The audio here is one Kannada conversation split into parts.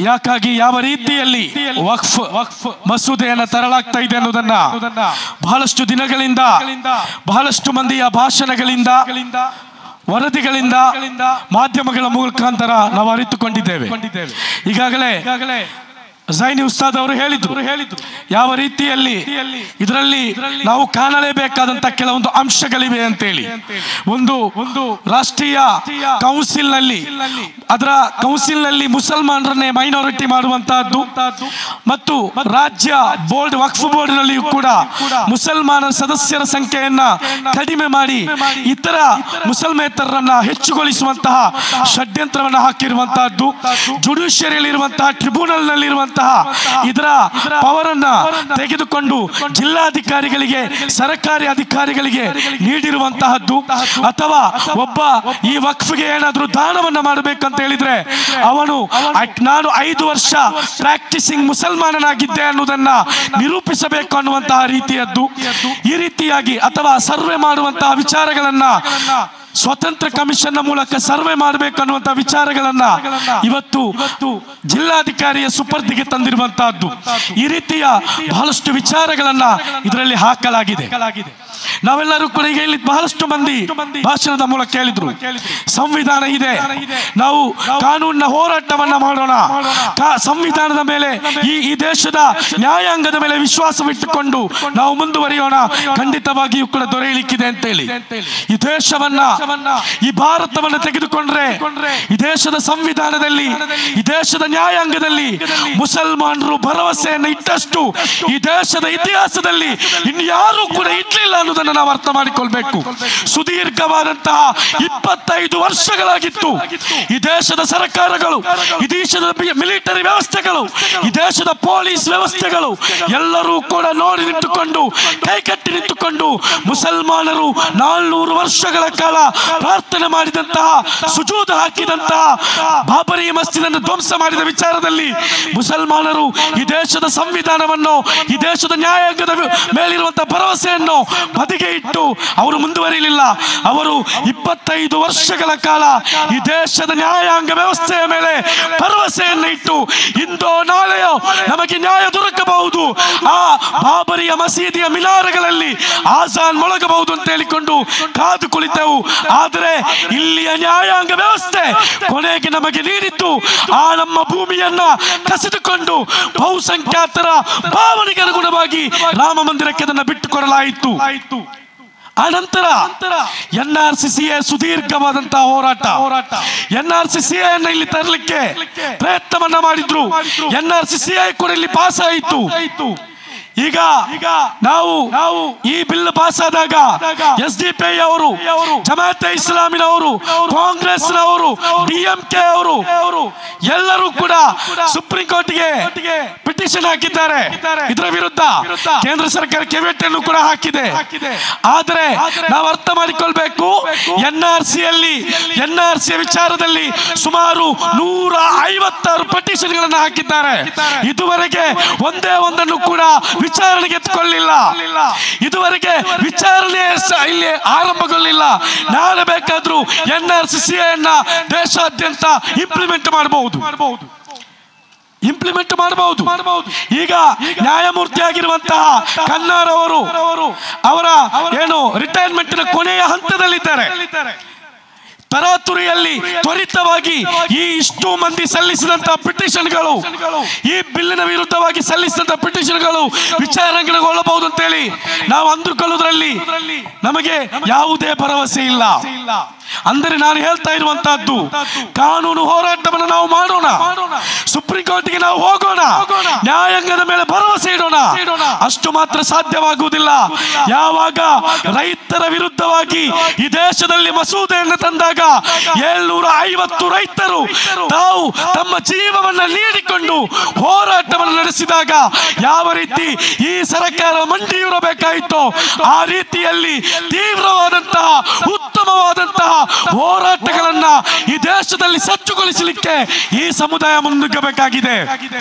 ಯಾಕಾಗಿ ಯಾವ ರೀತಿಯಲ್ಲಿ ವಕ್ಫ್ ಮಸೂದೆಯನ್ನು ತರಲಾಗ್ತಾ ಇದೆ ಅನ್ನೋದನ್ನ ಬಹಳಷ್ಟು ದಿನಗಳಿಂದ ಬಹಳಷ್ಟು ಮಂದಿಯ ಭಾಷಣಗಳಿಂದ ವರದಿಗಳಿಂದ ಮಾಧ್ಯಮಗಳ ಮುಖಾಂತರ ನಾವು ಅರಿತುಕೊಂಡಿದ್ದೇವೆ. ಈಗಾಗಲೇ ಝೈನಿ ಉಸ್ತಾದ್ ಅವರು ಹೇಳಿದ್ರು ಯಾವ ರೀತಿಯಲ್ಲಿ ಇದರಲ್ಲಿ ನಾವು ಕಾಣಲೇಬೇಕಾದಂತ ಕೆಲವೊಂದು ಅಂಶಗಳಿವೆ ಅಂತೇಳಿ. ಒಂದು ರಾಷ್ಟ್ರೀಯ ಕೌನ್ಸಿಲ್ ನಲ್ಲಿ ಅದರ ಕೌನ್ಸಿಲ್ ನಲ್ಲಿ ಮುಸಲ್ಮಾನರನ್ನೇ ಮೈನಾರಿಟಿ ಮಾಡುವಂತಹದ್ದು ಮತ್ತು ರಾಜ್ಯ ಬೋರ್ಡ್ ವಕ್ಫ್ ಬೋರ್ಡ್ ನಲ್ಲಿಯೂ ಕೂಡ ಮುಸಲ್ಮಾನ ಸದಸ್ಯರ ಸಂಖ್ಯೆಯನ್ನ ಕಡಿಮೆ ಮಾಡಿ ಇತರ ಮುಸಲ್ಮೇತರರನ್ನ ಹೆಚ್ಚುಗೊಳಿಸುವಂತಹ ಷಡ್ಯಂತ್ರವನ್ನು ಹಾಕಿರುವಂತಹದ್ದು, ಜುಡಿಷಿಯರಿಯಲ್ಲಿ ಇರುವಂತಹ ಟ್ರಿಬ್ಯುನಲ್ ನಲ್ಲಿ ಇರುವಂತಹ ಇದರ ಪವರ್ ಅನ್ನ ತೆಗೆದುಕೊಂಡು ಜಿಲ್ಲಾಧಿಕಾರಿಗಳಿಗೆ ಸರ್ಕಾರಿ ಅಧಿಕಾರಿಗಳಿಗೆ ನೀಡಿರುವಂತಹದ್ದು. ಅಥವಾ ಒಬ್ಬ ಈ ವಕ್ಫ್ಗೆ ಏನಾದರೂ ದಾನವನ್ನ ಮಾಡಬೇಕಂತ ಹೇಳಿದ್ರೆ ನಾನು 5 ವರ್ಷ ಪ್ರಾಕ್ಟಿಸಿಂಗ್ ಮುಸಲ್ಮಾನನಾಗಿದ್ದೆ ಅನ್ನುವುದನ್ನ ನಿರೂಪಿಸಬೇಕು ಅನ್ನುವಂತಹ ರೀತಿಯದ್ದು. ಈ ರೀತಿಯಾಗಿ ಅಥವಾ ಸರ್ವೆ ಮಾಡುವಂತಹ ವಿಚಾರಗಳನ್ನ ಸ್ವತಂತ್ರ ಕಮಿಷನ್ ಮೂಲಕ ಸರ್ವೆ ಮಾಡಬೇಕು ಅನ್ನುವಂತಹ ವಿಚಾರಗಳನ್ನ ಇವತ್ತು ಜಿಲ್ಲಾಧಿಕಾರಿಯ ಸುಪರ್ದಿಗೆ ತಂದಿರುವಂತಹದ್ದು. ಈ ರೀತಿಯ ಬಹಳಷ್ಟು ವಿಚಾರಗಳನ್ನ ಇದರಲ್ಲಿ ಹಾಕಲಾಗಿದೆ. ನಾವೆಲ್ಲರೂ ಕೂಡ ಈಗ ಇಲ್ಲಿ ಬಹಳಷ್ಟು ಮಂದಿ ಭಾಷಣದ ಮೂಲಕ ಹೇಳಿದ್ರು, ಸಂವಿಧಾನ ಇದೆ, ನಾವು ಕಾನೂನಿನ ಹೋರಾಟವನ್ನ ಮಾಡೋಣ, ಸಂವಿಧಾನದ ಮೇಲೆ ಈ ದೇಶದ ನ್ಯಾಯಾಂಗದ ಮೇಲೆ ವಿಶ್ವಾಸವಿಟ್ಟುಕೊಂಡು ನಾವು ಮುಂದುವರಿಯೋಣ, ಖಂಡಿತವಾಗಿಯೂ ಕೂಡ ದೊರೆಯಲಿಕ್ಕಿದೆ ಅಂತೇಳಿ. ಈ ದೇಶವನ್ನ ಈ ಭಾರತವನ್ನು ತೆಗೆದುಕೊಂಡ್ರೆ ಈ ದೇಶದ ಸಂವಿಧಾನದಲ್ಲಿ ಈ ದೇಶದ ನ್ಯಾಯಾಂಗದಲ್ಲಿ ಮುಸಲ್ಮಾನರು ಭರವಸೆಯನ್ನು ಇಟ್ಟಷ್ಟು ಈ ದೇಶದ ಇತಿಹಾಸದಲ್ಲಿ ಇನ್ಯಾರೂ ಕೂಡ ಇಟ್ಲಿಲ್ಲ ಅನ್ನೋದನ್ನು ನಾವು ಅರ್ಥ ಮಾಡಿಕೊಳ್ಬೇಕು. ಸುದೀರ್ಘವಾದಂತಹ 25 ವರ್ಷಗಳಾಗಿತ್ತು ಈ ದೇಶದ ಸರ್ಕಾರಗಳು, ಈ ದೇಶದ ಮಿಲಿಟರಿ ವ್ಯವಸ್ಥೆಗಳು, ಈ ದೇಶದ ಪೊಲೀಸ್ ವ್ಯವಸ್ಥೆಗಳು ಎಲ್ಲರೂ ಕೂಡ ನೋಡಿ ನಿಂತುಕೊಂಡು ಕೈಕಟ್ಟಿ ನಿಂತುಕೊಂಡು ಮುಸಲ್ಮಾನರು 400 ವರ್ಷಗಳ ಕಾಲ ಪ್ರಾರ್ಥನೆ ಮಾಡಿದಂತಹ ಸುಜೂದ ಹಾಕಿದಂತಹ ಬಾಬರಿ ಮಸ್ಜಿದ್ ಅನ್ನು ಧ್ವಂಸ ಮಾಡಿದ ವಿಚಾರದಲ್ಲಿ ಮುಸಲ್ಮಾನರು ಈ ದೇಶದ ಸಂವಿಧಾನವನ್ನು ಈ ದೇಶದ ನ್ಯಾಯಾಂಗದ ಮೇಲಿರುವಂತಹ ಭರವಸೆಯನ್ನು ಬದಿಗೆ ಇಟ್ಟು ಅವರು ಮುಂದುವರಿಯಲಿಲ್ಲ. ಅವರು 25 ವರ್ಷಗಳ ಕಾಲ ಈ ದೇಶದ ನ್ಯಾಯಾಂಗ ವ್ಯವಸ್ಥೆಯ ಮೇಲೆ ಭರವಸೆಯನ್ನು ಇಟ್ಟು ಇಂದೋ ನಾಳೆಯೋ ನಮಗೆ ನ್ಯಾಯ ದೊರಕಬಹುದು, ಆ ಬಾಬರಿಯ ಮಸೀದಿಯ ಮಿನಾರಗಳಲ್ಲಿ ಆಜಾನ್ ಮೊಳಗಬಹುದು ಅಂತ ಹೇಳಿಕೊಂಡು ಕಾದು ಕುಳಿತೆವು. ಆದರೆ ಇಲ್ಲಿಯ ನ್ಯಾಯಾಂಗ ವ್ಯವಸ್ಥೆ ಕೊನೆಗೆ ನಮಗೆ ನೀಡಿದ್ದು ಆ ನಮ್ಮ ಭೂಮಿಯನ್ನ ಕಸಿದುಕೊಂಡು ಬಹುಸಂಖ್ಯಾತರ ಭಾವನೆಗೆ ಅನುಗುಣವಾಗಿ ರಾಮ ಮಂದಿರಕ್ಕೆ ಅದನ್ನು ಬಿಟ್ಟುಕೊಡಲಾಯಿತು. ಅನಂತರ NRCCA ಸುದೀರ್ಘವಾದಂತಹ ಹೋರಾಟ, NRCCA ಅನ್ನು ಇಲ್ಲಿ ತರಲಿಕ್ಕೆ ಪ್ರಯತ್ನವನ್ನ ಮಾಡಿದ್ರು. NRCCA ಕೂಡ ಇಲ್ಲಿ ಪಾಸ್ ಆಯಿತು. ಈಗ ನಾವು ಈ ಬಿಲ್ ಪಾಸ್ ಆದಾಗ SDPI ಅವರು, ಜಮಾತೆ ಇಸ್ಲಾಮಿನವರು, ಕಾಂಗ್ರೆಸ್ನವರು, DMK ಅವರು ಎಲ್ಲರೂ ಕೂಡ ಸುಪ್ರೀಂ ಕೋರ್ಟ್ಗೆ ಪಿಟಿಷನ್ ಹಾಕಿದ್ದಾರೆ. ಇದರ ವಿರುದ್ಧ ಕೇಂದ್ರ ಸರ್ಕಾರ ಕೆವಿಯಟ್ ಕೂಡ ಹಾಕಿದೆ. ಆದರೆ ನಾವು ಅರ್ಥ ಮಾಡಿಕೊಳ್ಬೇಕು, NRC ವಿಚಾರದಲ್ಲಿ ಸುಮಾರು 156 ಪಿಟಿಷನ್ ಗಳನ್ನು ಹಾಕಿದ್ದಾರೆ. ಇದುವರೆಗೆ ಒಂದೇ ಒಂದನ್ನು ಕೂಡ ವಿಚಾರಣೆಗೆ ಎತ್ಕೊಳ್ಳಿಲ್ಲ. ಇದುವರೆಗೆ ವಿಚಾರಣೆ ಇಲ್ಲಿ ಆರಂಭಗೊಳ್ಳಿಲ್ಲ. ನಾಳೆ ಬೇಕಾದ್ರೂ NRCCA ಅನ್ನ ದೇಶಾದ್ಯಂತ ಇಂಪ್ಲಿಮೆಂಟ್ ಮಾಡಬಹುದು. ಈಗ ನ್ಯಾಯಮೂರ್ತಿ ಆಗಿರುವಂತಹ ಕನ್ನಾರ್ ಅವರು ಅವರ ಏನು ರಿಟೈರ್ಮೆಂಟ್ ಕೊನೆಯ ಹಂತದಲ್ಲಿದ್ದಾರೆ. ತರಾತುರಿಯಲ್ಲಿ ತ್ವರಿತವಾಗಿ ಈ ಇಷ್ಟು ಮಂದಿ ಸಲ್ಲಿಸಿದಂತಹ ಪಿಟಿಷನ್ಗಳು, ಈ ಬಿಲ್ಲಿನ ವಿರುದ್ಧವಾಗಿ ಸಲ್ಲಿಸಿದಂತಹ ಪಿಟಿಷನ್ಗಳು ವಿಚಾರಣೆಗೊಳ್ಳಬಹುದು ಅಂತೇಳಿ ನಾವು ಅಂದುಕೊಳ್ಳುವುದರಲ್ಲಿ ನಮಗೆ ಯಾವುದೇ ಭರವಸೆ ಇಲ್ಲ. ಅಂದರೆ ನಾನು ಹೇಳ್ತಾ ಇರುವಂತಹದ್ದು, ಕಾನೂನು ಹೋರಾಟವನ್ನು ನಾವು ಮಾಡೋಣ, ಸುಪ್ರೀಂ ಕೋರ್ಟ್ಗೆ ನಾವು ಹೋಗೋಣ, ನ್ಯಾಯಾಂಗದ ಮೇಲೆ ಭರವಸೆ ಇಡೋಣ. ಅಷ್ಟು ಮಾತ್ರ ಸಾಧ್ಯವಾಗುವುದಿಲ್ಲ. ಯಾವಾಗ ರೈತರ ವಿರುದ್ಧವಾಗಿ ಈ ದೇಶದಲ್ಲಿ ಮಸೂದೆಯನ್ನು ತಂದಾಗ 750 ರೈತರು ತಾವು ತಮ್ಮ ಜೀವವನ್ನು ನೀಡಿಕೊಂಡು ಹೋರಾಟವನ್ನು ನಡೆಸಿದಾಗ ಯಾವ ರೀತಿ ಈ ಸರ್ಕಾರ ಮಂಡಿಯೂರಬೇಕಾಯಿತೋ ಆ ರೀತಿಯಲ್ಲಿ ತೀವ್ರವಾದಂತಹ ಉತ್ತಮ ಉತ್ತಮವಾದಂತಹ ಹೋರಾಟಗಳನ್ನ ಈ ದೇಶದಲ್ಲಿ ಸಜ್ಜುಗೊಳಿಸಲಿಕ್ಕೆ ಈ ಸಮುದಾಯ ಮುನ್ನುಗ್ಗಬೇಕಾಗಿದೆ.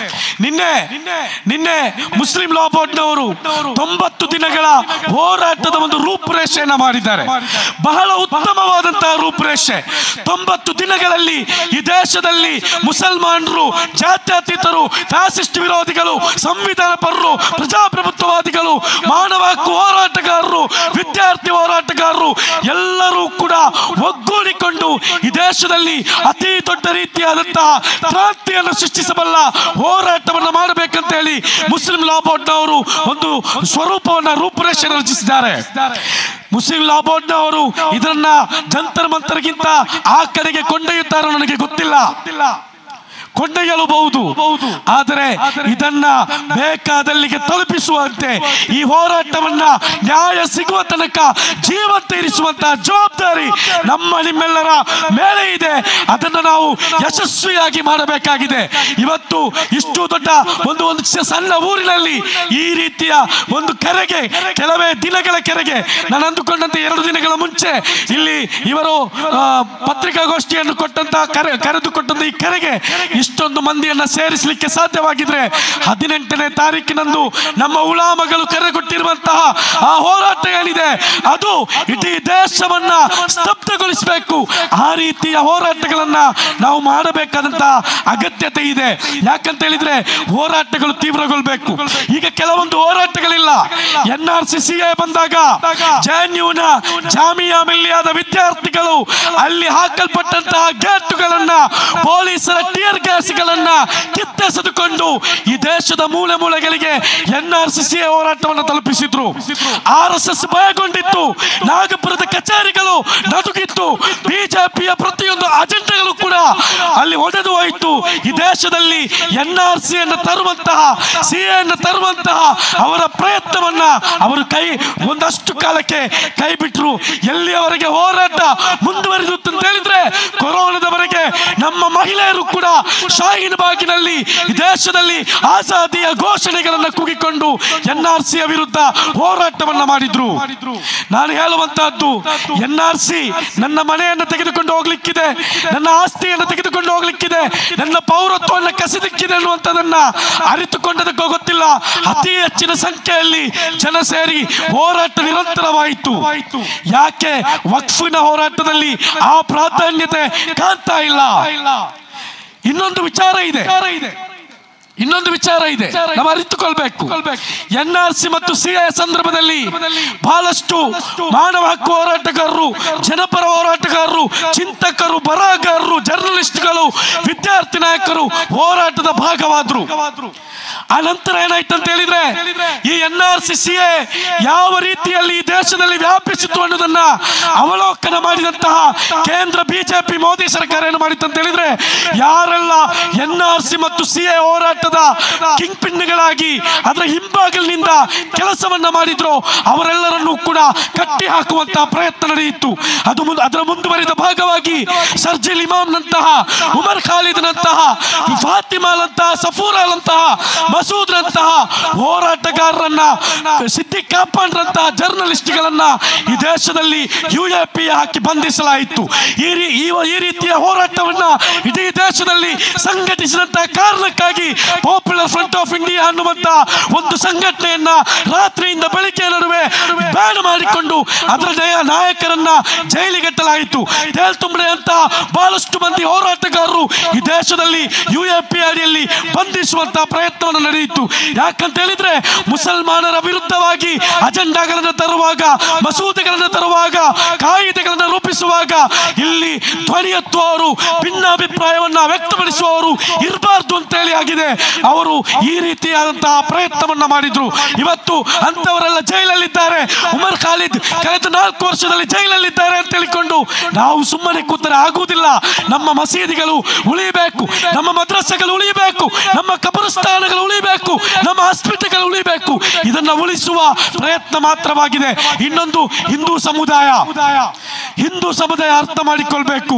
ನಿನ್ನೆ ಮುಸ್ಲಿಂ ಲಾ ಬೋರ್ಡ್ನವರು 90 ದಿನಗಳ ಹೋರಾಟದ ಒಂದು ರೂಪುರೇಷೆಯನ್ನ ಮಾಡಿದ್ದಾರೆ. ಬಹಳ ಉತ್ತಮವಾದಂತಹ ರೂಪುರೇಷೆ. 90 ದಿನಗಳಲ್ಲಿ ಈ ದೇಶದಲ್ಲಿ ಮುಸಲ್ಮಾನರು, ಜಾತ್ಯತೀತರು, ಫ್ಯಾಸಿಸ್ಟ್ ವಿರೋಧಿಗಳು, ಸಂವಿಧಾನ ಪರರು, ಪ್ರಜಾಪ್ರಭುತ್ವವಾದಿಗಳು, ಮಾನವ ಹಕ್ಕು ಹೋರಾಟಗಾರರು, ವಿದ್ಯಾರ್ಥಿ ಹೋರಾಟಗಾರರು ಎಲ್ಲರೂ ಕೂಡ ಒಗ್ಗೂಡಿಕೊಂಡು ಈ ದೇಶದಲ್ಲಿ ಅತಿ ದೊಡ್ಡ ರೀತಿಯಾದಂತಹ ಕ್ರಾಂತಿಯನ್ನು ಸೃಷ್ಟಿಸಬಲ್ಲ ಹೋರಾಟವನ್ನು ಮಾಡಬೇಕಂತ ಹೇಳಿ ಮುಸ್ಲಿಂ ಲಾ ಬೋರ್ಡ್ನವರು ಒಂದು ಸ್ವರೂಪವನ್ನು ರೂಪುರೇಷೆಯನ್ನು ರಚಿಸಿದ್ದಾರೆ. ಮುಸ್ಲಿಂ ಲಾ ಬೋರ್ಡ್ನವರು ಇದನ್ನ ಜಂತರ್ ಮಂತರ್ಗಿಂತ ಆ ಕಡೆಗೆ ಕೊಂಡೊಯ್ಯುತ್ತಾರೋ ನನಗೆ ಗೊತ್ತಿಲ್ಲ, ಕೊಂಡೊಯ್ಯಲೂಬಹುದು. ಆದರೆ ಇದನ್ನ ಬೇಕಾದಲ್ಲಿಗೆ ತಲುಪಿಸುವಂತೆ ಈ ಹೋರಾಟವನ್ನ ನ್ಯಾಯ ಸಿಗುವ ತನಕ ಜೀವಂತ ಇರಿಸುವಂತಹ ಜವಾಬ್ದಾರಿ ನಿಮ್ಮೆಲ್ಲರ ಮೇಲೆ ಇದೆ. ಅದನ್ನು ನಾವು ಯಶಸ್ವಿಯಾಗಿ ಮಾಡಬೇಕಾಗಿದೆ. ಇವತ್ತು ಇಷ್ಟು ದೊಡ್ಡ ಒಂದು ಸಣ್ಣ ಊರಿನಲ್ಲಿ ಈ ರೀತಿಯ ಒಂದು ಕರೆಗೆ, ಕೆಲವೇ ದಿನಗಳ ಕೆರೆಗೆ, ನಾನು ಅಂದುಕೊಂಡಂತೆ 2 ದಿನಗಳ ಮುಂಚೆ ಇಲ್ಲಿ ಇವರು ಪತ್ರಿಕಾಗೋಷ್ಠಿಯನ್ನು ಕರೆದುಕೊಟ್ಟಂತ ಈ ಕರೆಗೆ ಇಷ್ಟೊಂದು ಮಂದಿಯನ್ನ ಸೇರಿಸಲಿಕ್ಕೆ ಸಾಧ್ಯವಾಗಿದ್ರೆ 18ನೇ ತಾರೀಕಿನಂದು ನಮ್ಮ ಉಲಾಮಗಳು ಕರೆಗೊಟ್ಟಿರುವಂತಹ ಆ ಹೋರಾಟ ಏನಿದೆ ಅದು ಇಡೀ ದೇಶವನ್ನ ಸ್ತಬ್ಧಗೊಳಿಸಬೇಕು. ಆ ರೀತಿಯ ಹೋರಾಟಗಳನ್ನ ನಾವು ಮಾಡಬೇಕಾದಂತಹ ಅಗತ್ಯತೆ ಇದೆ. ಯಾಕಂತ ಹೇಳಿದ್ರೆ ಹೋರಾಟಗಳು ತೀವ್ರಗೊಳ್ಬೇಕು. ಈಗ ಕೆಲವೊಂದು ಹೋರಾಟಗಳಿಲ್ಲ. NRC CA ಬಂದಾಗ JNUನ ಜಾಮಿಯಾ ಮಿಲ್ಲಿಯಾದ ವಿದ್ಯಾರ್ಥಿಗಳು ಅಲ್ಲಿ ಹಾಕಲ್ಪಟ್ಟಂತಹ ಗೇಟುಗಳನ್ನ, ಪೊಲೀಸರ ಟಿಯರ್ ಗ್ಯಾಸ್ಗಳನ್ನ ಕಿತ್ತೆಸೆದುಕೊಂಡು ಈ ದೇಶದ ಮೂಲೆ ಮೂಲೆಗಳಿಗೆ NRC CA ಹೋರಾಟವನ್ನು ತಲುಪಿಸಿದ್ರು. RSS ಭಯಗೊಂಡಿತ್ತು. ನಾಗಪುರದ ಕಚೇರಿಗಳು ನಡುಗಿತ್ತು. ಬಿಜೆಪಿಯ ಪ್ರತಿಯೊಂದು ಅಜೆಂಡಾಗಳು ಕೂಡ ಅಲ್ಲಿ ಒಡೆದು ಹೋಯಿತು. ಈ ದೇಶದಲ್ಲಿ NRC ಅನ್ನು ತರುವಂತಹ, CA ಅನ್ನು ತರುವಂತಹ ಅವರ ಪ್ರಯತ್ನವನ್ನ ಅವರು ಒಂದಷ್ಟು ಕಾಲಕ್ಕೆ ಕೈ ಬಿಟ್ಟರು. ಎಲ್ಲಿಯವರೆಗೆ ಹೋರಾಟ ಮುಂದುವರಿದು ಅಂತ ಹೇಳಿದ್ರೆ ಕೊರೋನಾದವರೆಗೆ ನಮ್ಮ ಮಹಿಳೆಯರು ಕೂಡ ಶಾಹೀನ್ ಬಾಗಿನಲ್ಲಿ ಈ ದೇಶದಲ್ಲಿ ಆಜಾದಿಯ ಘೋಷಣೆಗಳನ್ನು ಕೂಗಿಕೊಂಡು NRC ವಿರುದ್ಧ ಹೋರಾಟವನ್ನ ಮಾಡಿದ್ರು. ನಾನು ಹೇಳುವಂತಹದ್ದು, NRC ನನ್ನ ಮನೆಯನ್ನು ತೆಗೆದುಕೊಂಡು ಹೋಗ್ಲಿಕ್ಕಿದೆ, ನನ್ನ ಆಸ್ತಿಯನ್ನು ತೆಗೆದುಕೊಂಡು ಹೋಗ್ಲಿಕ್ಕಿದೆ, ನನ್ನ ಪೌರತ್ವವನ್ನು ಕಸಿದಿಕ್ಕಿದೆ ಅನ್ನುವಂಥದ್ದನ್ನ ಅರಿತುಕೊಂಡದಕ್ಕೂ ಗೊತ್ತಿಲ್ಲ. ಅತಿ ಹೆಚ್ಚಿನ ಸಂಖ್ಯೆಯಲ್ಲಿ ಜನ ಸೇರಿ ಹೋರಾಟ ನಿರಂತರವಾಯಿತು. ಯಾಕೆ ವಕ್ಫಿನ ಹೋರಾಟದಲ್ಲಿ ಆ ಪ್ರಾಧಾನ್ಯತೆ ಕಾಣ್ತಾ ಇಲ್ಲ? ಇನ್ನೊಂದು ವಿಚಾರ ಇದೆ, ನಾವು ಅರಿತುಕೊಳ್ಬೇಕು. NRC ಮತ್ತು CA ಸಂದರ್ಭದಲ್ಲಿ ಬಹಳಷ್ಟು ಮಾನವ ಹಕ್ಕು ಹೋರಾಟಗಾರರು, ಜನಪರ ಹೋರಾಟಗಾರರು, ಚಿಂತಕರು, ಬರಹಗಾರರು, ಜರ್ನಲಿಸ್ಟ್ಗಳು, ವಿದ್ಯಾರ್ಥಿ ನಾಯಕರು ಹೋರಾಟದ ಭಾಗವಾದ್ರು. ಆ ನಂತರ ಏನಾಯ್ತು ಅಂತ ಹೇಳಿದ್ರೆ ಈ NRC CA ಯಾವ ರೀತಿಯಲ್ಲಿ ಈ ದೇಶದಲ್ಲಿ ವ್ಯಾಪಿಸಿತು ಅನ್ನೋದನ್ನ ಅವಲೋಕನ ಮಾಡಿದಂತಹ ಕೇಂದ್ರ ಬಿಜೆಪಿ ಮೋದಿ ಸರ್ಕಾರ ಏನು ಮಾಡಿತ್ತು ಅಂತ ಹೇಳಿದ್ರೆ, ಯಾರೆಲ್ಲ NRC ಮತ್ತು CA ಹೋರಾಟದ ಕಿಂಗ್ ಪಿನ್ಗಳಾಗಿ ಅದರ ಹಿಂಭಾಗಲಿನಿಂದ ಕೆಲಸವನ್ನ ಮಾಡಿದ್ರು ಅವರೆಲ್ಲರನ್ನೂ ಕೂಡ ಕಟ್ಟಿ ಹಾಕುವಂತಹ ಪ್ರಯತ್ನ ನಡೆಯಿತು. ಅದರ ಮುಂದುವರಿದ ಭಾಗವಾಗಿ ಸರ್ಜಿಲ್ ಇಮಾಮ್ ನಂತಹ, ಉಮರ್ ಖಾಲಿದ್ ನಂತಹ, ಫಾತಿಮಾಲಂತಹ, ಸಫೂರಾಲಂತಹ, ಮಸೂದ್ ರಂತಹ ಹೋರಾಟಗಾರರನ್ನ, ಸಿದ್ದಿಕ್ ಕಾಪಾಡ್ರಂತಹ ಜರ್ನಲಿಸ್ಟ್ಗಳನ್ನ ಈ ದೇಶದಲ್ಲಿ UAP ಹಾಕಿ ಬಂಧಿಸಲಾಯಿತು. ಈ ರೀತಿಯ ಹೋರಾಟವನ್ನ ಇಡೀ ದೇಶದಲ್ಲಿ ಸಂಘಟಿಸಿದಂತಹ ಕಾರಣಕ್ಕಾಗಿ ಪಾಪ್ಯುಲರ್ ಫ್ರಂಟ್ ಆಫ್ ಇಂಡಿಯಾ ಅನ್ನುವಂತ ಒಂದು ಸಂಘಟನೆಯನ್ನ ರಾತ್ರಿಯಿಂದ ಬೆಳಿಗ್ಗೆ ನಡುವೆ ಬ್ಯಾನ್ ಮಾಡಿಕೊಂಡು ಅದರ ನಾಯಕರನ್ನ ಜೈಲಿಗಟ್ಟಲಾಯಿತು. ತೇಲ್ತುಂಬಡೆ ಅಂತ ಬಹಳಷ್ಟು ಮಂದಿ ಹೋರಾಟಗಾರರು ಈ ದೇಶದಲ್ಲಿ UAP ಅಡಿಯಲ್ಲಿ ಬಂಧಿಸುವಂತಹ ಪ್ರಯತ್ನವನ್ನು ನಡೆಯಿತು. ಯಾಕಂತ ಹೇಳಿದ್ರೆ ಮುಸಲ್ಮಾನರ ವಿರುದ್ಧವಾಗಿ ಅಜೆಂಡಾಗಳನ್ನು ತರುವಾಗ, ಮಸೂದೆಗಳನ್ನು ತರುವಾಗ, ಕಾಯಿದೆಗಳನ್ನು ರೂಪಿಸುವಾಗ ಇಲ್ಲಿ ಧ್ವನಿ ಎತ್ತುವವರು, ಭಿನ್ನಾಭಿಪ್ರಾಯವನ್ನ ವ್ಯಕ್ತಪಡಿಸುವವರು ಇರಬಾರ್ದು ಅಂತ ಹೇಳಿ ಆಗಿದೆ. ಅವರು ಈ ರೀತಿಯಾದಂತಹ ಪ್ರಯತ್ನವನ್ನ ಮಾಡಿದ್ರು. ಇವತ್ತು ಅಂತವರೆಲ್ಲ ಜೈಲಲ್ಲಿದ್ದಾರೆ. ಉಮರ್ ಖಾಲಿದ್ ಕಳೆದ 4 ವರ್ಷದಲ್ಲಿ ಜೈಲಲ್ಲಿದ್ದಾರೆ ಅಂತ ಹೇಳಿಕೊಂಡು ನಾವು ಸುಮ್ಮನೆ ಕೂತರೆ ಆಗುವುದಿಲ್ಲ. ನಮ್ಮ ಮಸೀದಿಗಳು ಉಳಿಯಬೇಕು, ನಮ್ಮ ಮದ್ರಸೆಗಳು ಉಳಿಯಬೇಕು, ನಮ್ಮ ಕಬರಸ್ಥಾನಗಳು ಉಳಿಯಬೇಕು, ನಮ್ಮ ಹಾಸ್ಪಿಟಲ್ಗಳು ಉಳಿಯಬೇಕು. ಉಳಿಬೇಕು. ಇದನ್ನ ಉಳಿಸುವ ಪ್ರಯತ್ನ ಮಾತ್ರವಾಗಿದೆ. ಇನ್ನೊಂದು ಹಿಂದೂ ಸಮುದಾಯ ಅರ್ಥ ಮಾಡಿಕೊಳ್ಬೇಕು.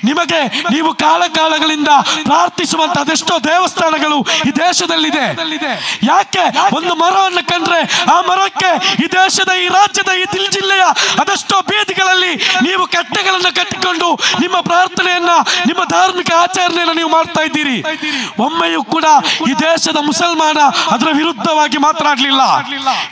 ನಿಮಗೆ ನೀವು ಕಾಲಗಳಿಂದ ಪ್ರಾರ್ಥಿಸುವಂತ ಅದೆಷ್ಟೋ ದೇವಸ್ಥಾನಗಳು ಈ ದೇಶದಲ್ಲಿದೆ. ಯಾಕೆ? ಒಂದು ಮರವನ್ನು ಕಂಡ್ರೆ ಆ ಮರಕ್ಕೆ ಈ ದೇಶದ, ಈ ರಾಜ್ಯದ, ಈ ಜಿಲ್ಲೆಯ ಅದೆಷ್ಟೋ ಬೀದಿಗಳಲ್ಲಿ ನೀವು ಕಟ್ಟೆಗಳನ್ನು ಕಟ್ಟಿಕೊಂಡು ನಿಮ್ಮ ಪ್ರಾರ್ಥನೆಯನ್ನ, ನಿಮ್ಮ ಧಾರ್ಮಿಕ ಆಚರಣೆಯನ್ನು ನೀವು ಮಾಡ್ತಾ ಇದ್ದೀರಿ. ಒಮ್ಮೆಯೂ ಕೂಡ ಈ ದೇಶದ ಮುಸಲ್ಮಾನ ಅದರ ವಿರುದ್ಧವಾಗಿ ಮಾತನಾಡಲಿಲ್ಲ.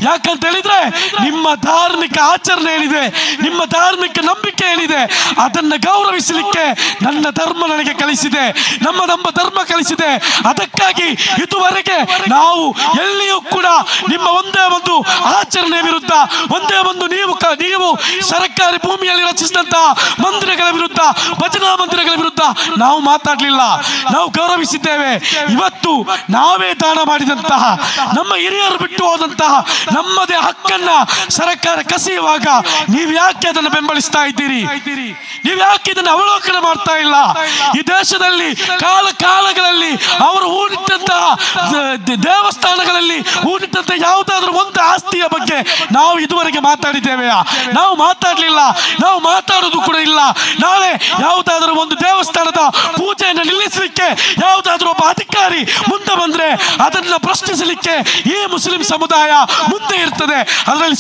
ಯಾಕಂತ ಹೇಳಿದ್ರೆ ನಿಮ್ಮ ಧಾರ್ಮಿಕ ಆಚರಣೆ ಏನಿದೆ, ನಿಮ್ಮ ಧಾರ್ಮಿಕ ನಂಬಿಕೆ ಏನಿದೆ, ಅದನ್ನು ಗೌರವಿಸಲಿಕ್ಕೆ ನನ್ನ ಧರ್ಮ ನನಗೆ ಕಲಿಸಿದೆ, ನಮ್ಮ ಧರ್ಮ ಕಲಿಸಿದೆ. ಅದಕ್ಕಾಗಿ ಇದುವರೆಗೆ ನಾವು ಎಲ್ಲಿಯೂ ಕೂಡ ನಿಮ್ಮ ಒಂದೇ ಒಂದು ಆಚರಣೆ ವಿರುದ್ಧ, ಒಂದೇ ಒಂದು ನೀವು ಸರ್ಕಾರಿ ಭೂಮಿಯಲ್ಲಿ ರಚಿಸಿದಂತಹ ಮಂದಿರಗಳ ವಿರುದ್ಧ, ಭಜನಾ ಮಂದಿರಗಳ ವಿರುದ್ಧ ನಾವು ಮಾತಾಡಲಿಲ್ಲ. ನಾವು ಗೌರವಿಸಿದ್ದೇವೆ. ಇವತ್ತು ನಾವೇ ದಾನ ಮಾಡಿದಂತಹ, ನಮ್ಮ ಹಿರಿಯರು ಬಿಟ್ಟು ಹೋದಂತಹ ನಮ್ಮದೇ ಹಕ್ಕನ್ನ ಸರ್ಕಾರ ಕಸಿಯುವಾಗ ನೀವು ಯಾಕೆ ಅದನ್ನು ಬೆಂಬಲಿಸ್ತಾ ಇದ್ದೀರಿ? ನೀವು ಯಾಕೆ ಇದನ್ನು ಅವಲೋಕನ ಮಾಡ್ತಾ ಇಲ್ಲ? ಈ ದೇಶದಲ್ಲಿ ಕಾಲಗಳಲ್ಲಿ ಅವರು ಹೂಡಿಟ್ಟಂತಹ ದೇವಸ್ಥಾನಗಳಲ್ಲಿ ಹೂಡಿಟ್ಟಂತಹ ಯಾವುದಾದ್ರೂ ಒಂದು ಆಸ್ತಿಯ ಬಗ್ಗೆ ನಾವು ಇದುವರೆಗೆ ಮಾತಾಡಿದ್ದೇವೆಯಾ? ನಾವು ಮಾತಾಡಲಿಲ್ಲ. ನಾವು ಮಾತಾಡೋದು ಕೂಡ ಇಲ್ಲ. ನಾಳೆ ಯಾವುದಾದ್ರೂ ಒಂದು ದೇವಸ್ಥಾನದ ಪೂಜೆಯನ್ನು ನಿಲ್ಲಿಸಲಿಕ್ಕೆ ಯಾವುದಾದ್ರೂ ಒಬ್ಬ ಅಧಿಕಾರಿ ಮುಂದೆ ಬಂದ್ರೆ ಅದನ್ನ ಪ್ರಶ್ನಿಸಲಿಕ್ಕೆ ಈ ಮುಸ್ಲಿಂ ಸಮುದಾಯ ಮುಂದೆ ಇರ್ತದೆ. ಅದರಲ್ಲಿ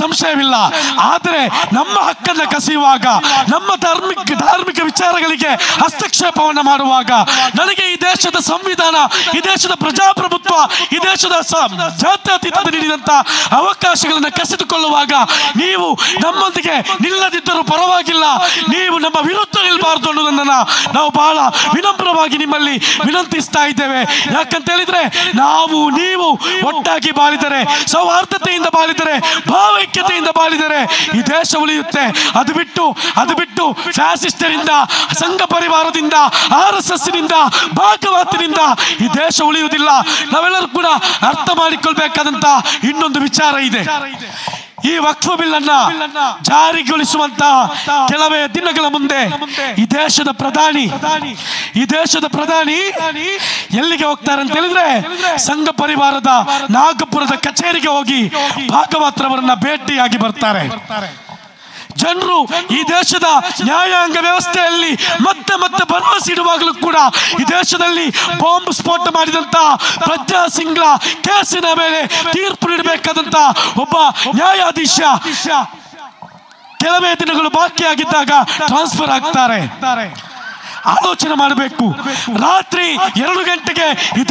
ಸಂಶಯವಿಲ್ಲ. ಆದರೆ ನಮ್ಮ ಹಕ್ಕನ್ನು ಕಸಿಯುವಾಗ, ನಮ್ಮ ಧಾರ್ಮಿಕ ವಿಚಾರಗಳಿಗೆ ಹಸ್ತಕ್ಷೇಪವನ್ನು ಮಾಡುವಾಗ, ನನಗೆ ಈ ದೇಶದ ಸಂವಿಧಾನ, ಈ ದೇಶದ ಪ್ರಜಾಪ್ರಭುತ್ವ, ಈ ದೇಶದ ಜಾತ್ಯತೀತತೆ ನೀಡಿದಂತ ಅವಕಾಶಗಳನ್ನು ಕಸಿದುಕೊಳ್ಳುವಾಗ ನೀವು ನಮ್ಮೊಂದಿಗೆ ನಿಲ್ಲದಿದ್ದರೂ ಪರವಾಗಿಲ್ಲ, ನೀವು ನಮ್ಮ ವಿರುದ್ಧ ನಿಲ್ಲಬಾರದು ಅನ್ನೋದನ್ನ ನಾವು ಬಹಳ ವಿನಮ್ರವಾಗಿ ನಿಮ್ಮಲ್ಲಿ ವಿನಂತಿಸ್ತಾ ಇದ್ದೇವೆ. ಯಾಕಂತ ಹೇಳಿದ್ರೆ ನೀವು ಒಟ್ಟಾಗಿ ಬಾಳಿದರೆ, ಸೌಹಾರ್ದತೆಯಿಂದ ಬಾಳಿದರೆ, ಭಾವೈಕ್ಯತೆಯಿಂದ ಬಾಳಿದರೆ ಈ ದೇಶ ಉಳಿಯುತ್ತೆ. ಅದು ಬಿಟ್ಟು ಫ್ಯಾಸಿಸ್ಟರಿಂದ, ಸಂಘ ಪರಿವಾರದಿಂದ, RSS ನಿಂದ, ಭಾಗವತನಿಂದ ಈ ದೇಶ ಉಳಿಯುವುದಿಲ್ಲ. ನಾವೆಲ್ಲರೂ ಕೂಡ ಅರ್ಥ ಮಾಡಿಕೊಳ್ಬೇಕಾದಂತ ಇನ್ನೊಂದು ವಿಚಾರ ಇದೆ. ಈ ವಕ್ಫ್ ಬಿಲ್ ಅನ್ನ ಜಾರಿಗೊಳಿಸುವಂತಹ ಕೆಲವೇ ದಿನಗಳ ಮುಂದೆ ಈ ದೇಶದ ಪ್ರಧಾನಿ ಎಲ್ಲಿಗೆ ಹೋಗ್ತಾರೆ ಅಂತ ಹೇಳಿದ್ರೆ, ಸಂಘ ಪರಿವಾರದ ನಾಗಪುರದ ಕಚೇರಿಗೆ ಹೋಗಿ ಭಾಗವತ್ರವರನ್ನ ಭೇಟಿಯಾಗಿ ಬರ್ತಾರೆ. ಜನರು ಈ ದೇಶದ ನ್ಯಾಯಾಂಗ ವ್ಯವಸ್ಥೆಯಲ್ಲಿ ಮತ್ತೆ ಭರವಸೆ ಇಡುವಾಗಲೂ ಕೂಡ ಈ ದೇಶದಲ್ಲಿ ಬಾಂಬ್ ಸ್ಫೋಟ ಮಾಡಿದಂತಹ ಪ್ರಜ್ಞಾ ಸಿಂಗ್ರ ಕೇಸಿನ ಮೇಲೆ ತೀರ್ಪು ನೀಡಬೇಕಾದಂತ ಒಬ್ಬ ನ್ಯಾಯಾಧೀಶ ಕೆಲವೇ ದಿನಗಳು ಬಾಕಿಯಾಗಿದ್ದಾಗ ಟ್ರಾನ್ಸ್ಫರ್ ಆಗ್ತಾರೆ. ಆಲೋಚನೆ ಮಾಡಬೇಕು. ರಾತ್ರಿ 2 ಗಂಟೆಗೆ ಈ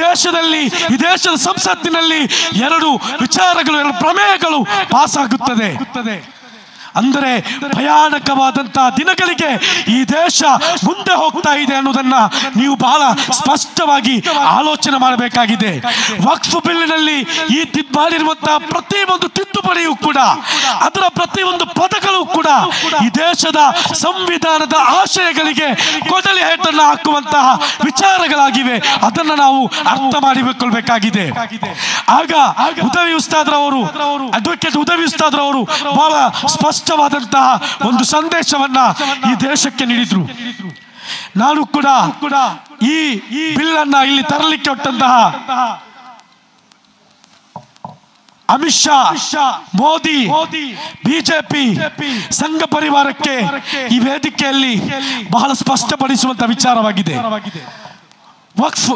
ದೇಶದ ಸಂಸತ್ತಿನಲ್ಲಿ 2 ವಿಚಾರಗಳು, 2 ಪ್ರಮೇಯಗಳು ಪಾಸ್ ಆಗುತ್ತದೆ. ಅಂದರೆ ಭಯಾನಕವಾದಂತಹ ದಿನಗಳಿಗೆ ಈ ದೇಶ ಮುಂದೆ ಹೋಗ್ತಾ ಇದೆ ಅನ್ನೋದನ್ನ ನೀವು ಬಹಳ ಸ್ಪಷ್ಟವಾಗಿ ಆಲೋಚನೆ ಮಾಡಬೇಕಾಗಿದೆ. ವಕ್ಫ್ ಬಿಲ್ಲಿನಲ್ಲಿ ಈ ಮಾಡಿರುವಂತಹ ಪ್ರತಿಯೊಂದು ತಿದ್ದುಪಡಿಯೂ ಕೂಡ, ಅದರ ಪ್ರತಿಯೊಂದು ಪದಗಳು ಕೂಡ ಈ ದೇಶದ ಸಂವಿಧಾನದ ಆಶಯಗಳಿಗೆ ಕೊಡಲಿ ಹೇಟನ್ನು ಹಾಕುವಂತಹ ವಿಚಾರಗಳಾಗಿವೆ. ಅದನ್ನು ನಾವು ಅರ್ಥ ಮಾಡಿಕೊಳ್ಳಬೇಕಾಗಿದೆ. ಆಗ ಅಡ್ವೊಕೇಟ್ ಉದವಿ ಉಸ್ತಾದ್ರವರು ಬಹಳ ಸ್ಪಷ್ಟವಾದಂತಹ ಒಂದು ಸಂದೇಶವನ್ನ ಈ ದೇಶಕ್ಕೆ ನೀಡಿದ್ರು. ನಾನು ಕೂಡ ಈ ಬಿಲ್ ಅನ್ನ ಇಲ್ಲಿ ತರಲಿಕ್ಕೆ ಹೊಟ್ಟಂತಹ ಅಮಿತ್ ಶಾ, ಮೋದಿ, ಬಿಜೆಪಿ, ಸಂಘ ಪರಿವಾರಕ್ಕೆ ಈ ವೇದಿಕೆಯಲ್ಲಿ ಬಹಳ ಸ್ಪಷ್ಟಪಡಿಸುವಂತ ವಿಚಾರವಾಗಿದೆ. ವಕ್ಫ್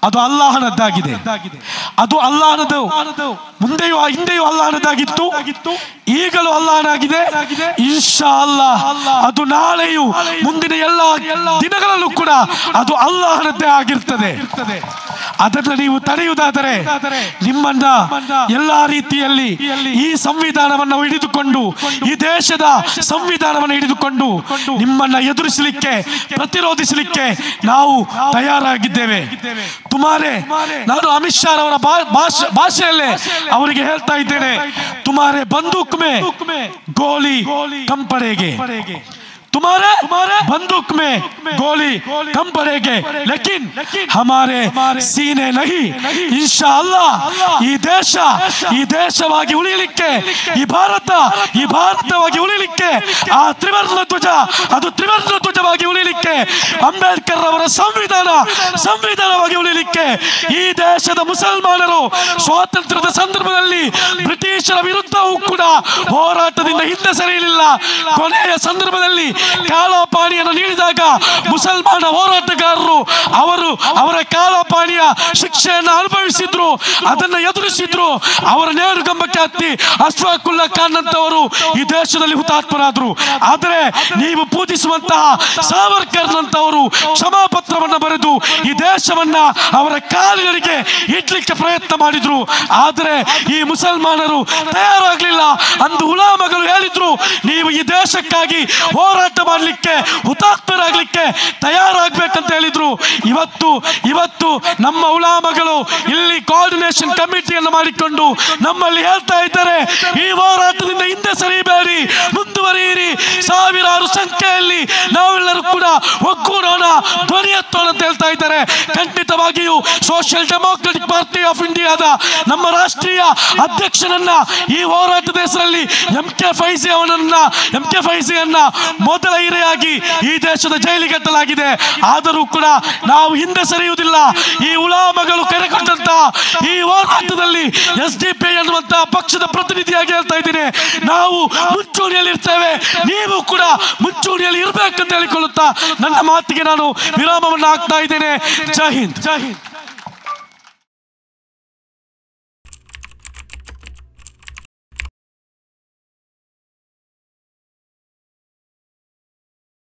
ಅದು ಅಲ್ಲಾಹನದ್ದಾಗಿದೆ. ಅದು ಅಲ್ಲಾಹನದು. ಹಿಂದೆಯೂ ಅಲ್ಲಾಹನದಾಗಿತ್ತು, ಈಗಲೂ ಅಲ್ಲಾಹನಾಗಿದೆ. ಇನ್ಶಾ ಅಲ್ಲಾಹ್ ಅದು ನಾಳೆಯೂ ಮುಂದಿನ ಎಲ್ಲ ದಿನಗಳಲ್ಲೂ ಕೂಡ ಅದು ಅಲ್ಲಾಹನದ್ದೇ ಆಗಿರ್ತದೆ. ಅದನ್ನು ನೀವು ತಡೆಯುವುದಾದರೆ ನಿಮ್ಮನ್ನ ಎಲ್ಲಾ ರೀತಿಯಲ್ಲಿ ಈ ಸಂವಿಧಾನವನ್ನು ಹಿಡಿದುಕೊಂಡು, ಈ ದೇಶದ ಸಂವಿಧಾನವನ್ನು ಹಿಡಿದುಕೊಂಡು ನಿಮ್ಮನ್ನ ಎದುರಿಸಲಿಕ್ಕೆ, ಪ್ರತಿರೋಧಿಸಲಿಕ್ಕೆ ನಾವು ತಯಾರಾಗಿದ್ದೇವೆ. ನಾನು ಅಮಿತ್ ಶಾ ಅವರ ಭಾಷೆಯಲ್ಲೇ ಅವರಿಗೆ ಹೇಳ್ತಾ ಇದ್ದೇನೆ, ತುಮಾರೆ ಬಂದೂಕ್ ಮೇ ಗೋಲಿ ಕಂ ಪಡೆಗೆ, तुम्हारे बंदूक में गोली कम पड़ेगे, लेकिन हमारे सीने नहीं। इंशाअल्लाह ಈ ದೇಶವಾಗಿ ಉಳಿಯಲಿಕ್ಕೆ, ಈ ಭಾರತವಾಗಿ ಉಳಿಯಲಿಕ್ಕೆ, ಆ ತ್ರಿವರ್ಣ ಧ್ವಜ ಅದು ತ್ರಿವರ್ಣ ಧ್ವಜವಾಗಿ ಉಳಿಯಲಿಕ್ಕೆ, ಅಂಬೇಡ್ಕರ್ ಅವರ ಸಂವಿಧಾನವಾಗಿ ಉಳಿಯಲಿಕ್ಕೆ ಈ ದೇಶದ ಮುಸಲ್ಮಾನರು ಸ್ವಾತಂತ್ರ್ಯದ ಸಂದರ್ಭದಲ್ಲಿ ಬ್ರಿಟಿಷರ ವಿರುದ್ಧವೂ ಕೂಡ ಹೋರಾಟದಿಂದ ಹಿಂದೆ ಸರಿಯಲಿಲ್ಲ. ಕೊನೆಯ ಸಂದರ್ಭದಲ್ಲಿ ಕಾಲಪಾಣಿಯನ್ನು ನೀಡಿದಾಗ ಮುಸಲ್ಮಾನ ಹೋರಾಟಗಾರರು ಅವರ ಕಾಲಪಾಣಿಯ ಶಿಕ್ಷೆಯನ್ನು ಅನುಭವಿಸಿದ್ರು, ಅದನ್ನು ಎದುರಿಸಿದ್ರು. ಅವರ ನೇರುಗಂಬಕ್ಕೆ ಹತ್ತಿ ಅಶ್ಫಾಕುಲ್ಲಾ ಖಾನ್ ಅಂತವರು ಈ ದೇಶದಲ್ಲಿ ಹುತಾತ್ಮರಾದರು. ಆದರೆ ನೀವು ಪೂಜಿಸುವಂತಹ ಸಾವರ್ಕರ್ ನಂತವರು ಕ್ಷಮಾಪತ್ರವನ್ನು ಬರೆದು ಈ ದೇಶವನ್ನ ಅವರ ಕಾಲಿಗಳಿಗೆ ಇಡ್ಲಿಕ್ಕೆ ಪ್ರಯತ್ನ ಮಾಡಿದ್ರು. ಆದರೆ ಈ ಮುಸಲ್ಮಾನರು ತಯಾರಾಗಲಿಲ್ಲ. ಅಂದು ಉಲಾಮಗಳು ಹೇಳಿದ್ರು, ನೀವು ಈ ದೇಶಕ್ಕಾಗಿ ಹೋರಾಟ ಮಾಡಲಿಕ್ಕೆ, ಹುತಾತ್ಮರಾಗಲಿಕ್ಕೆ ತಯಾರಾಗಬೇಕಂತ ಹೇಳಿದ್ರು. ಇವತ್ತು ನಮ್ಮ ಉಲಾಮಗಳು ಇಲ್ಲಿ ಕೋಆರ್ಡಿನೇಷನ್ ಕಮಿಟಿಯನ್ನು ಮಾಡಿಕೊಂಡು ನಮ್ಮಲ್ಲಿ ಹೇಳ್ತಾ ಇದ್ದಾರೆ, ಈ ಹೋರಾಟದಿಂದ ಹಿಂದೆ ಸರಿಬೇಡಿ, ಮುಂದುವರಿಯಿರಿ. ಸಾವಿರಾರು ಸಂಖ್ಯೆಯಲ್ಲಿ ನಾವೆಲ್ಲರೂ ಕೂಡ ಒಗ್ಗೂಡೋಣ, ಧ್ವನಿ ಎತ್ತೋಣ ಅಂತ ಹೇಳ್ತಾ ಇದ್ದಾರೆ. ಖಂಡಿತವಾಗಿಯೂ ಸೋಷಿಯಲ್ ಡೆಮೋಕ್ರೆಟಿಕ್ ಪಾರ್ಟಿ ಆಫ್ ಇಂಡಿಯಾದ ನಮ್ಮ ರಾಷ್ಟ್ರೀಯ ಅಧ್ಯಕ್ಷನನ್ನ ಈ ಹೋರಾಟದ ಹೆಸರಲ್ಲಿ MK ಫೈಜಿಯನ್ನ ಮೊದಲ ಇರೆಯಾಗಿ ಈ ದೇಶದ ಜೈಲಿಗಟ್ಟಲಾಗಿದೆ. ಆದರೂ ಕೂಡ ನಾವು ಹಿಂದೆ ಸರಿಯುವುದಿಲ್ಲ. ಈ ಉಲಾಮಗಳು ಕರೆಕೊಟ್ಟಂತಹ ಈ ಹೋರಾಟದಲ್ಲಿ SDP ಎನ್ನುವಂತಹ ಪಕ್ಷದ ಪ್ರತಿನಿಧಿಯಾಗಿ ಹೇಳ್ತಾ ಇದ್ದೀನಿ, ನಾವು ಮುಂಚೂಣಿಯಲ್ಲಿ ಇರ್ತೇವೆ, ನೀವು ಕೂಡ ಮುಂಚೂಣಿಯಲ್ಲಿ ಇರಬೇಕಂತ ಹೇಳಿಕೊಳ್ಳುತ್ತಾ ನನ್ನ ಮಾತಿಗೆ ನಾನು ವಿರಾಮವನ್ನು ಹಾಕ್ತಾ ಇದ್ದೇನೆ. ಜೈ ಹಿಂದ್.